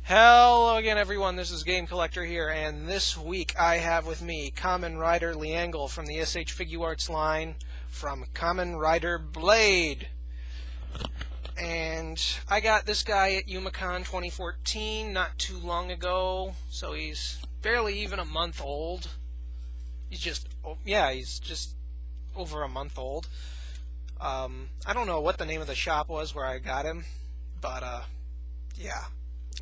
Hello again, everyone. This is Game Collector here, and this week I have with me Kamen Rider Leangle from the S.H.Figuarts line from Kamen Rider Blade. And I got this guy at YumaCon 2014 not too long ago, so he's barely even a month old. He's just over a month old. I don't know what the name of the shop was where I got him, but yeah.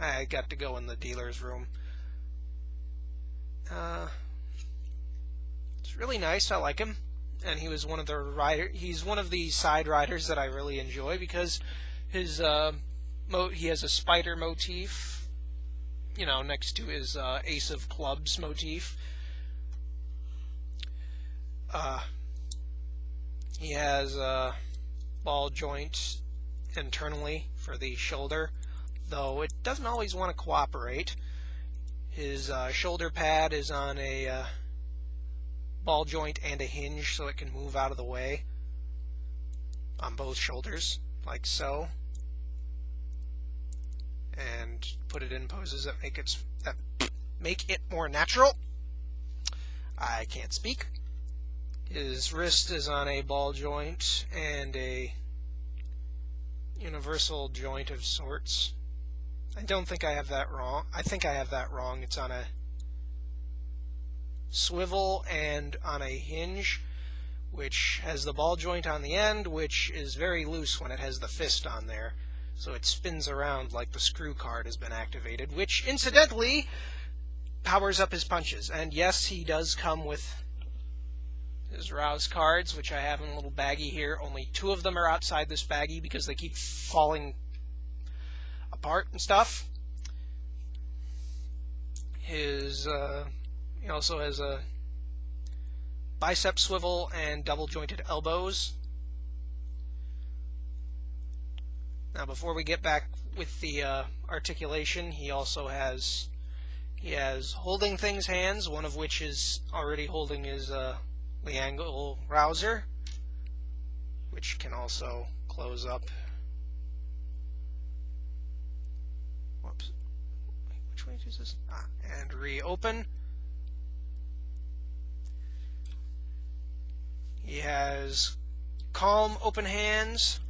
I got to go in the dealer's room. It's really nice. I like him, and he was one of the He's one of the side riders that I really enjoy because his he has a spider motif, next to his Ace of Clubs motif. He has a ball joint internally for the shoulder, though it doesn't always want to cooperate. His shoulder pad is on a ball joint and a hinge, so it can move out of the way on both shoulders, like so, and put it in poses that make it more natural. I can't speak. His wrist is on a ball joint and a universal joint of sorts. I don't think I have that wrong. I think I have that wrong. It's on a swivel and on a hinge, which has the ball joint on the end, which is very loose when it has the fist on there. So it spins around like the screw card has been activated, which incidentally powers up his punches. And yes, he does come with his rouse cards, which I have in a little baggie here. Only 2 of them are outside this baggie because they keep falling apart and stuff. He also has a bicep swivel and double jointed elbows. Now, before we get back with the articulation, he has holding things hands, one of which is already holding his Leangle rouser, which can also close up. Whoops. Which way is this? And reopen. He has calm open hands,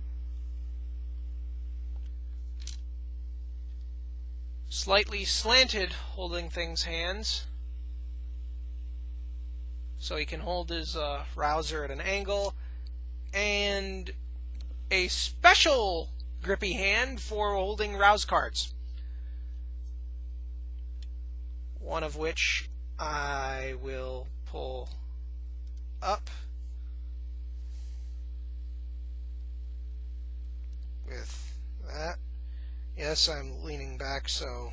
slightly slanted holding things hands, so he can hold his rouser at an angle, and a special grippy hand for holding rouse cards, one of which I will pull up with that. Yes, I'm leaning back, so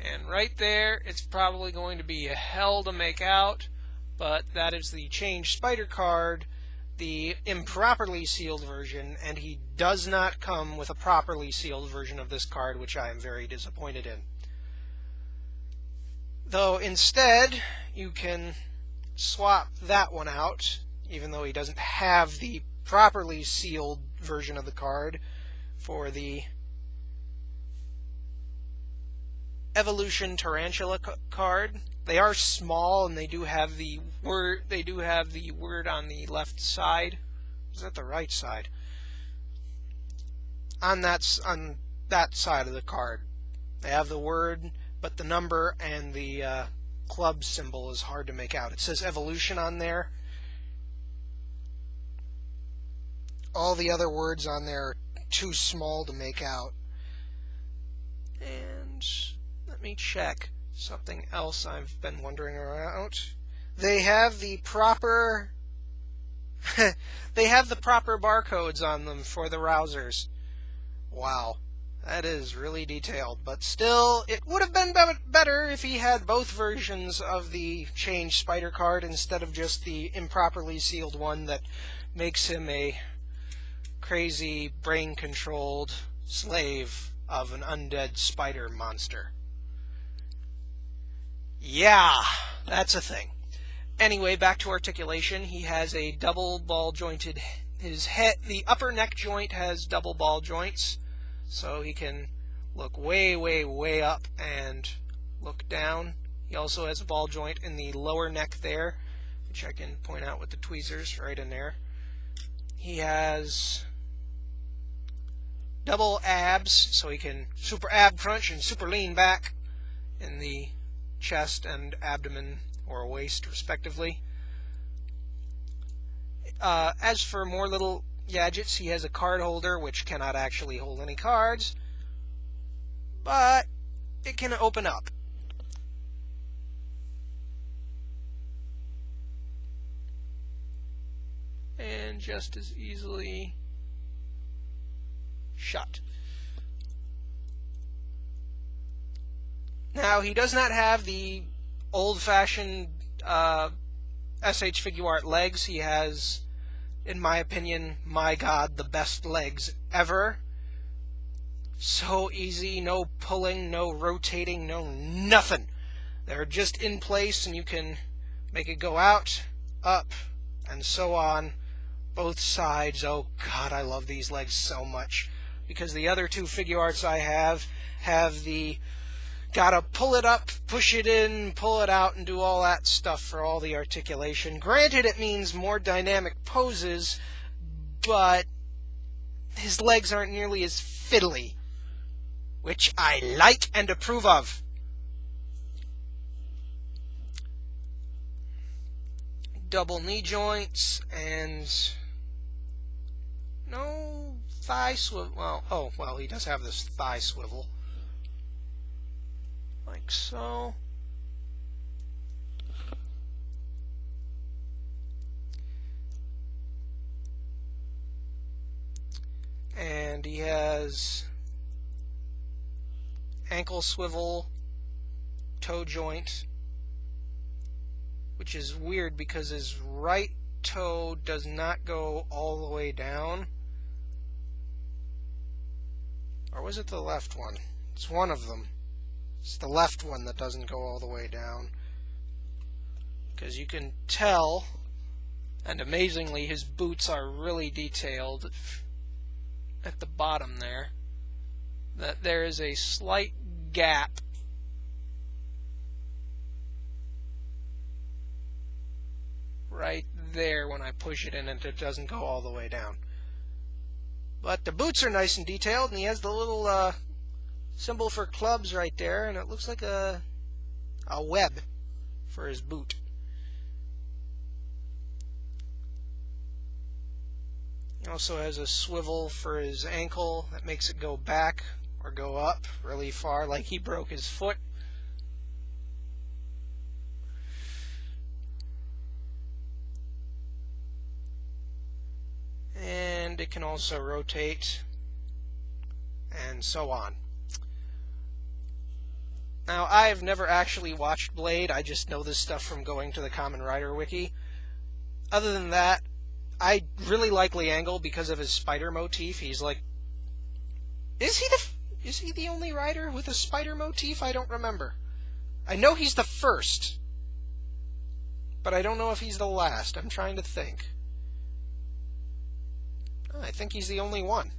and right there, it's probably going to be a hell to make out, but that is the Change Spider card, the improperly sealed version, and he does not come with a properly sealed version of this card, which I am very disappointed in. Though instead, you can swap that one out, even though he doesn't have the properly sealed version of the card, for the Evolution Tarantula card. They are small, and they do have the word. They do have the word on the left side. Is that the right side? On that side of the card, they have the word, but the number and the club symbol is hard to make out. It says Evolution on there. All the other words on there are too small to make out. And let me check something else I've been wondering about. They have the proper barcodes on them for the rousers. Wow, that is really detailed, but still, it would have been better if he had both versions of the Change Spider card instead of just the improperly sealed one that makes him a crazy, brain-controlled slave of an undead spider monster. Yeah, that's a thing. Anyway, back to articulation. He has a double ball jointed, his head, the upper neck joint has double ball joints, so he can look way, way, way up and look down. He also has a ball joint in the lower neck there, which I can point out with the tweezers right in there. He has double abs, so he can super ab crunch and super lean back in the chest and abdomen or waist, respectively. As for more little gadgets, he has a card holder, which cannot actually hold any cards, but it can open up. And just as easily shut. Now, he does not have the old-fashioned S.H.Figuarts legs. He has, in my opinion, my God, the best legs ever. So easy, no pulling, no rotating, no nothing. They're just in place, and you can make it go out, up, and so on, both sides. Oh God, I love these legs so much, because the other two figuarts I have the gotta pull it up, push it in, pull it out, and do all that stuff for all the articulation. Granted, it means more dynamic poses, but his legs aren't nearly as fiddly, which I like and approve of. Double knee joints and no thigh swivel. Well, he does have this thigh swivel. Like so. And he has ankle swivel, toe joint, which is weird because his right toe does not go all the way down. Or was it the left one? It's one of them. It's the left one that doesn't go all the way down. Because you can tell, and amazingly, his boots are really detailed at the bottom there, that there is a slight gap right there when I push it in, and it doesn't go all the way down. But the boots are nice and detailed, and he has the little symbol for clubs right there, and it looks like a web for his boot. He also has a swivel for his ankle that makes it go back or go up really far, like he broke his foot. And it can also rotate, and so on. Now, I've never actually watched Blade. I just know this stuff from going to the Kamen Rider wiki. Other than that, I really like Leangle because of his spider motif. He's like, is he the only rider with a spider motif? I don't remember. I know he's the first, but I don't know if he's the last. I'm trying to think. I think he's the only one.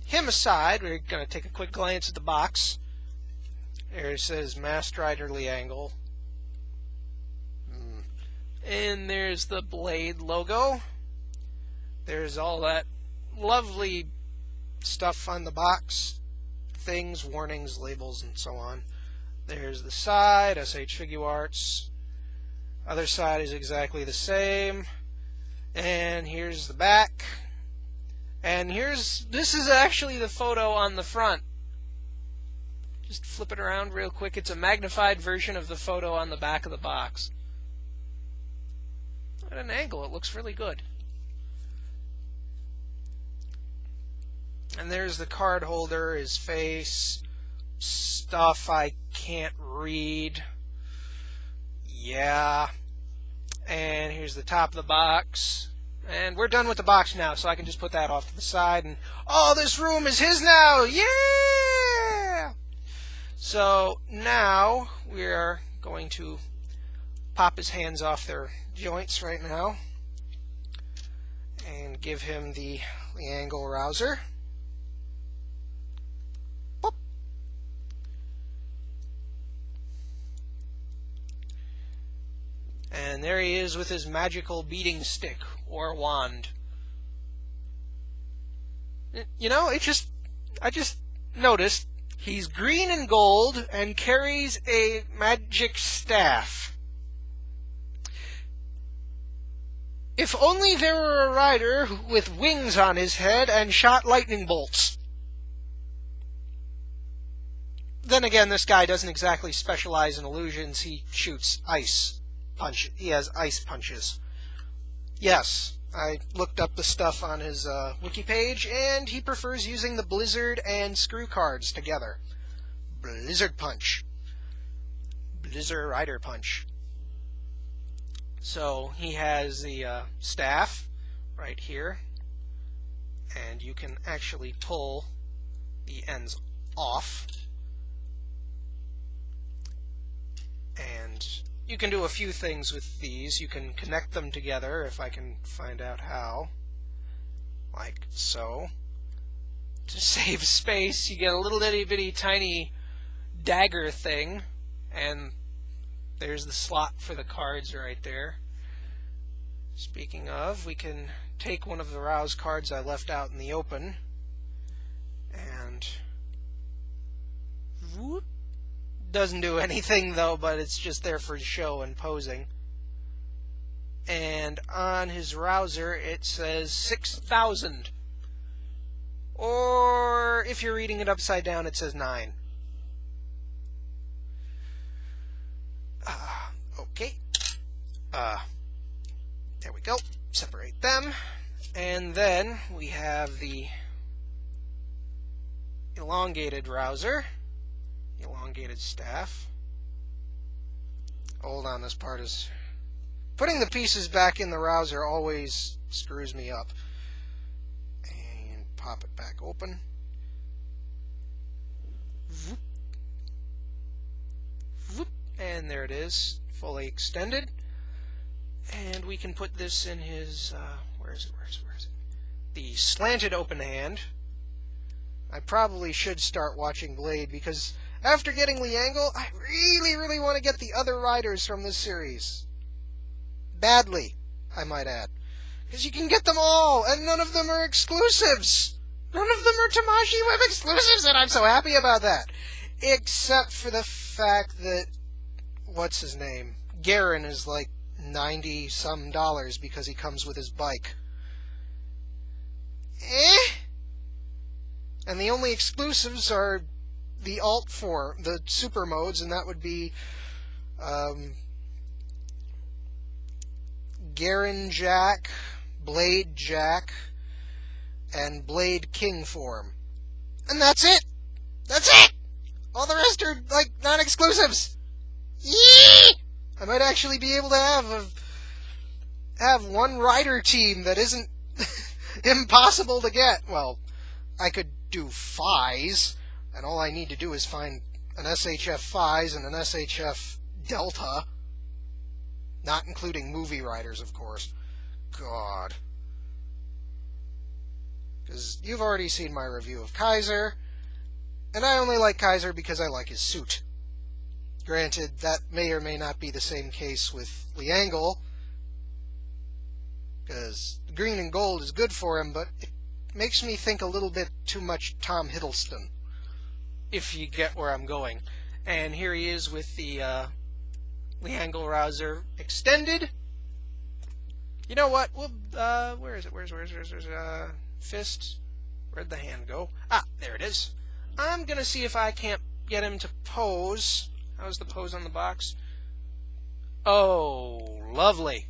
Him aside, we're going to take a quick glance at the box. There it says Masked Rider Leangle. And there's the Blade logo. There's all that lovely stuff on the box. Things, warnings, labels, and so on. There's the side, S.H.Figuarts. Other side is exactly the same. And here's the back. And this is actually the photo on the front. Just flip it around real quick. It's a magnified version of the photo on the back of the box. At an angle, it looks really good. And there's the card holder, his face, stuff I can't read. Yeah. And here's the top of the box. And we're done with the box now, so I can just put that off to the side. And oh, this room is his now! Yeah! So now we're going to pop his hands off their joints right now and give him the Leangle rouser. Boop. And there he is with his magical beating stick or wand. You know, I just noticed he's green and gold and carries a magic staff. If only there were a rider with wings on his head and shot lightning bolts. Then again, this guy doesn't exactly specialize in illusions. He shoots ice punch. He has ice punches. Yes, I looked up the stuff on his wiki page, and he prefers using the blizzard and screw cards together. Blizzard punch. Blizzard rider punch. So he has the staff right here, and you can actually pull the ends off, and you can do a few things with these. You can connect them together, if I can find out how, like so. To save space, you get a little itty bitty tiny dagger thing, and there's the slot for the cards right there. Speaking of, we can take one of the Rouse cards I left out in the open, and whoop, doesn't do anything though, but it's just there for show and posing. And on his rouser it says 6,000. Or if you're reading it upside down, it says 9. Okay. There we go. Separate them. And then we have the elongated rouser. Elongated staff. Hold on, this part is... Putting the pieces back in the rouser always screws me up. And pop it back open. Voop. Voop. And there it is, fully extended. And we can put this in his, where is it? The slanted open hand. I probably should start watching Blade, because after getting Leangle, I really want to get the other riders from this series. Badly, I might add. Because you can get them all, and none of them are exclusives. None of them are Tamashii Web exclusives, and I'm so happy about that. Except for the fact that, what's his name? Garen is like $90-some because he comes with his bike. And the only exclusives are the alt form, the super modes, and that would be Garen Jack, Blade Jack, and Blade King form. And that's it! That's it! All the rest are, like, non-exclusives! Yee! I might actually be able to have one rider team that isn't impossible to get. Well, I could do Phis, and all I need to do is find an S.H.F. Phis and an S.H.F. Delta. Not including movie riders, of course. God. Because you've already seen my review of Kaiser, and I only like Kaiser because I like his suit. Granted, that may or may not be the same case with Leangle, because green and gold is good for him, but it makes me think a little bit too much Tom Hiddleston, if you get where I'm going. And here he is with the Leangle rouser extended. You know what? We'll, where is it? Where's fist? Where'd the hand go? Ah, there it is. I'm gonna see if I can't get him to pose. How's the pose on the box? Oh, lovely.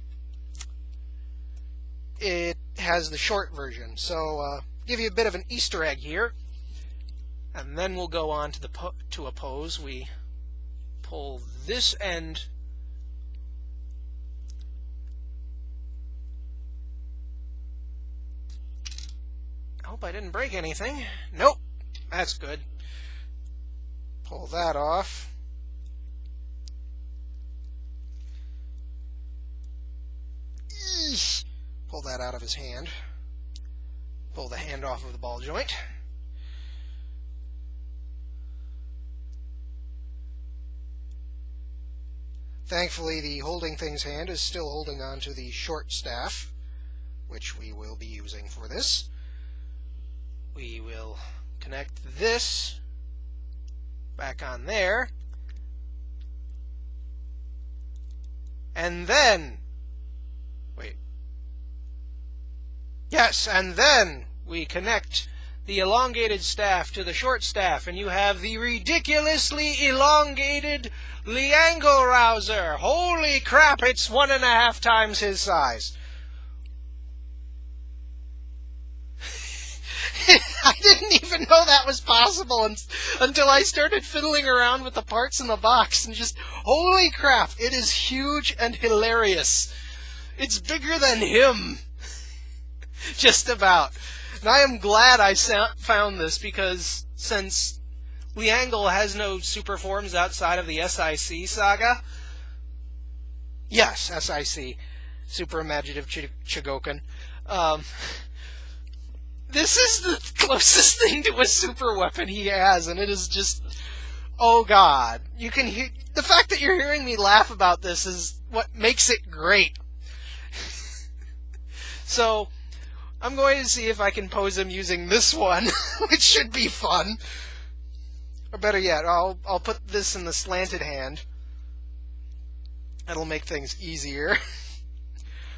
It has the short version, so give you a bit of an Easter egg here, and then we'll go on to to a pose. We pull this end Hope I didn't break anything. Nope. That's good. Pull that off. Eesh. Pull that out of his hand. Pull the hand off of the ball joint. Thankfully, the holding things hand is still holding on to the short staff, which we will be using for this. We will connect this back on there. And then, wait. Yes, and then we connect the elongated staff to the short staff, and you have the ridiculously elongated Leangle rouser. Holy crap, it's 1.5 times his size. I didn't even know that was possible until I started fiddling around with the parts in the box, and just, holy crap, it is huge and hilarious. It's bigger than him. Just about. And I am glad I found this, because since Leangle has no super forms outside of the SIC saga, yes, SIC, Super Imaginative Chogokin, this is the closest thing to a super weapon he has, and it is just, oh god. You can hear, the fact that you're hearing me laugh about this is what makes it great. So, I'm going to see if I can pose him using this one, which should be fun. Or better yet, I'll put this in the slanted hand. That'll make things easier.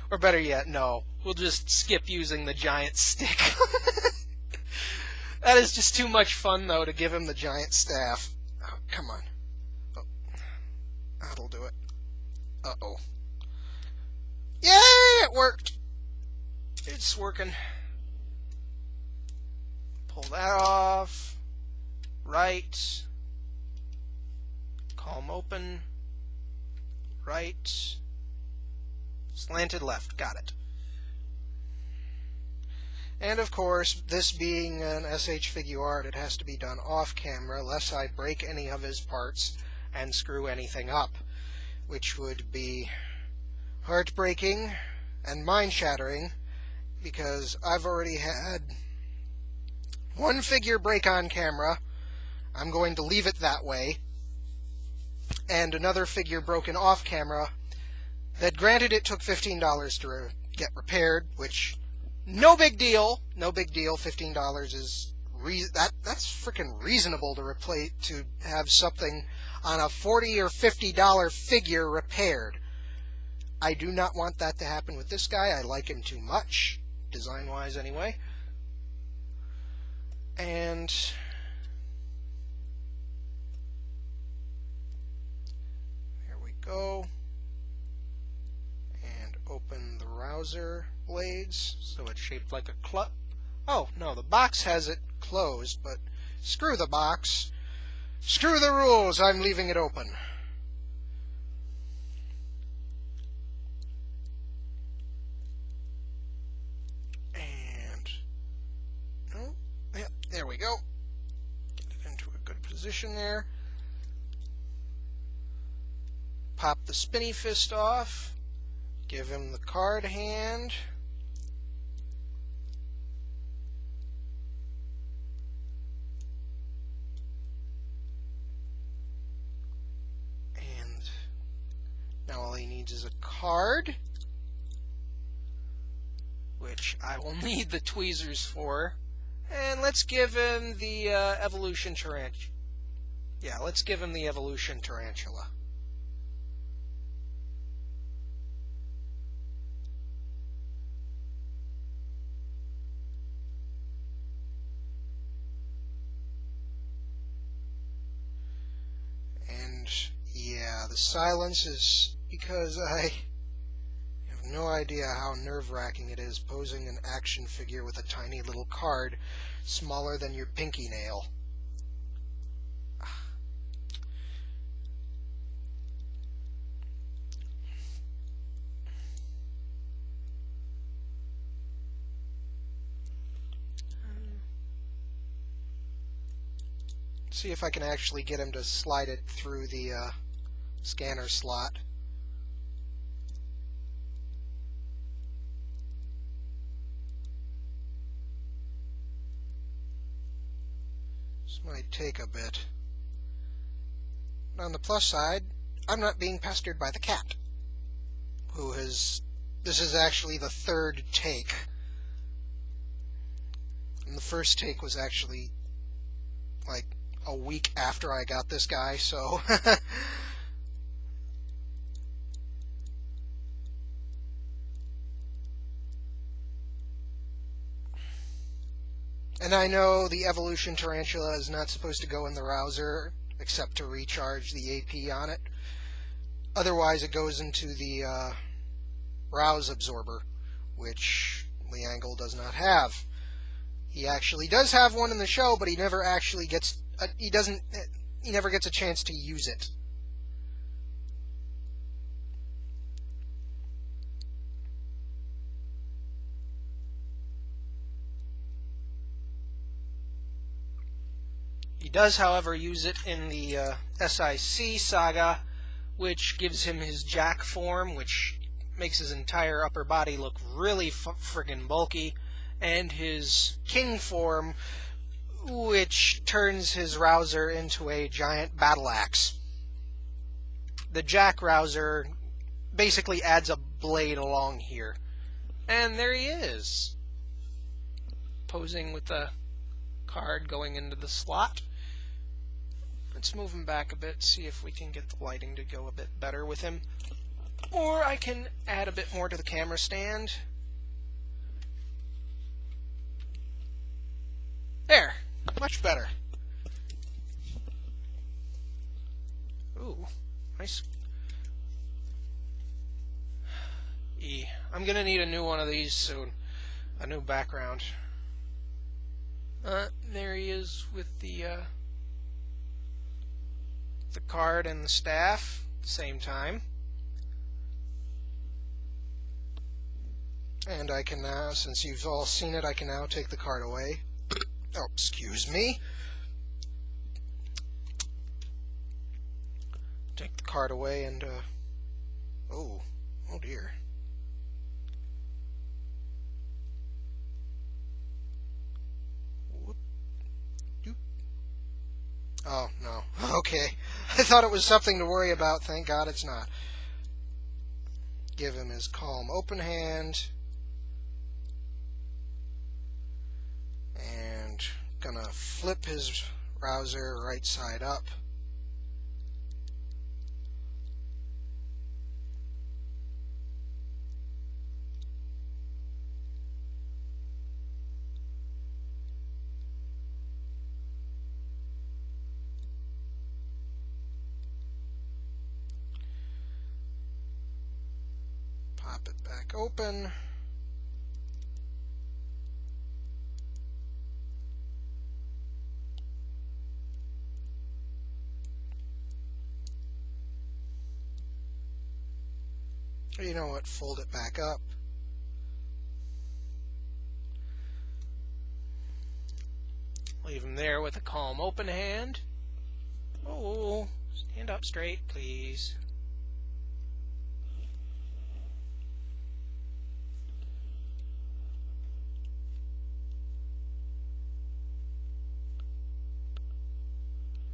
Or better yet, no. We'll just skip using the giant stick. That is just too much fun, though, to give him the giant staff. Oh, come on. Oh, that'll do it. Uh-oh. Yay! It worked! It's working. Pull that off. Right. Calm open. Right. Slanted left. Got it. And of course, this being an S.H.Figuart, it has to be done off camera, lest I break any of his parts and screw anything up, which would be heartbreaking and mind-shattering, because I've already had one figure break on camera. I'm going to leave it that way. And another figure broken off camera that, granted, it took $15 to get repaired, which, no big deal. No big deal. $15 is that's freaking reasonable to have something on a $40 or $50 figure repaired. I do not want that to happen with this guy. I like him too much, design-wise anyway. And there we go. And open the rouser blades so it's shaped like a club. Oh, no, the box has it closed, but screw the box. Screw the rules, I'm leaving it open. And, oh, yeah, there we go. Get it into a good position there. Pop the spinny fist off. Give him the card hand. And now all he needs is a card, which I will need the tweezers for. And let's give him the evolution tarantula. Yeah, let's give him the evolution tarantula. Yeah, the silence is because I have no idea how nerve-wracking it is posing an action figure with a tiny little card smaller than your pinky nail. See if I can actually get him to slide it through the scanner slot. This might take a bit. On the plus side, I'm not being pestered by the cat, who has... This is actually the third take. And the first take was actually like a week after I got this guy, so... And I know the Evolution Tarantula is not supposed to go in the rouser, except to recharge the AP on it. Otherwise it goes into the rouse absorber, which Leangle does not have. He actually does have one in the show, but he never actually gets he never gets a chance to use it. He does, however, use it in the SIC saga, which gives him his Jack form, which makes his entire upper body look really friggin' bulky, and his King form, which turns his rouser into a giant battle axe. The Jack rouser basically adds a blade along here. And there he is, posing with the card going into the slot. Let's move him back a bit, see if we can get the lighting to go a bit better with him. Or I can add a bit more to the camera stand. There! Much better. Ooh, nice. I'm gonna need a new one of these soon. A new background. There he is with the card and the staff at the same time. And I can now, since you've all seen it, I can now take the card away. Oh, excuse me. Take the card away and, oh dear. Oh, no. Okay. I thought it was something to worry about. Thank God it's not. Give him his calm open hand. And gonna flip his rouser right side up. Pop it back open. You know what? Fold it back up. Leave him there with a calm open hand. Oh, stand up straight, please.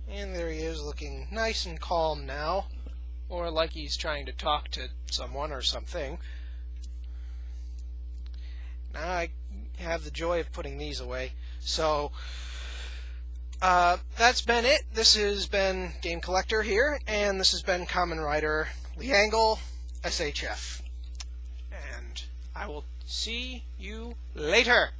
And there he is, looking nice and calm now. Or like he's trying to talk to someone or something. Now I have the joy of putting these away. So, that's been it. This has been Game Collector here, and this has been Kamen Rider Leangle SHF. And I will see you later.